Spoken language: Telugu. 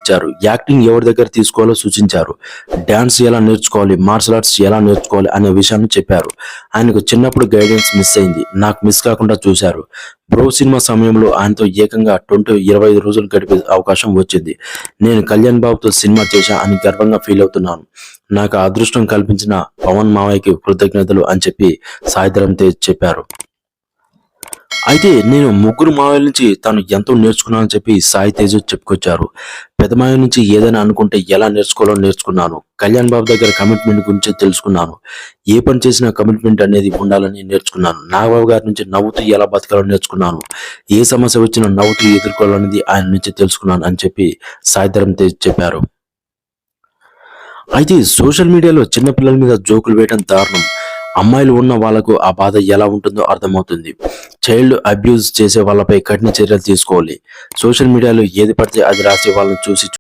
ఇచ్చారు. యాక్టింగ్ ఎవరి దగ్గర తీసుకోవాలో సూచించారు. డాన్స్ ఎలా నేర్చుకోవాలి, మార్షల్ ఆర్ట్స్ ఎలా నేర్చుకోవాలి అనే విషయాన్ని చెప్పారు. ఆయనకు చిన్నప్పుడు గైడెన్స్ మిస్ అయింది. నాకు మిస్ కాకుండా చూశారు. బ్రో సినిమా సమయంలో ఆయనతో ఏకంగా 25 రోజులు గడిపే అవకాశం వచ్చింది. నేను కళ్యాణ్ బాబుతో సినిమా చేశా అని గర్వంగా ఫీల్ అవుతున్నాను. నాకు ఆ అదృష్టం కల్పించిన పవన్ మావయ్యకి కృతజ్ఞతలు అని చెప్పి సాయి ధరమ్ తేజ్ చెప్పారు. అయితే నేను ముగ్గురు మావయ్యల నుంచి తాను ఎంతో నేర్చుకున్నానని చెప్పి సాయి తేజ్ చెప్పుకొచ్చారు. పెదమాయ నుంచి ఏదైనా అనుకుంటే ఎలా నేర్చుకోవాలో నేర్చుకున్నాను. కళ్యాణ్ బాబు దగ్గర కమిట్మెంట్ గురించి తెలుసుకున్నాను. ఏ పని చేసినా కమిట్మెంట్ అనేది ఉండాలని నేర్చుకున్నాను. నాగబాబు గారి నుంచి నవ్వుతూ ఎలా బతకాలో నేర్చుకున్నాను. ఏ సమస్య వచ్చినా నవ్వుతూ ఎదుర్కోవాలనేది ఆయన నుంచి తెలుసుకున్నాను అని చెప్పి సాయి ధరమ్ తేజ్ చెప్పారు. అయితే సోషల్ మీడియాలో చిన్నపిల్లల మీద జోకులు వేయడం దారుణం. అమ్మాయిలు ఉన్న వాళ్లకు ఆ బాధ ఎలా ఉంటుందో అర్థమవుతుంది. చైల్డ్ అబ్యూజ్ చేసే వాళ్ళపై కఠిన చర్యలు తీసుకోవాలి. సోషల్ మీడియాలో ఏది పడితే అది రాసే వాళ్ళని చూసి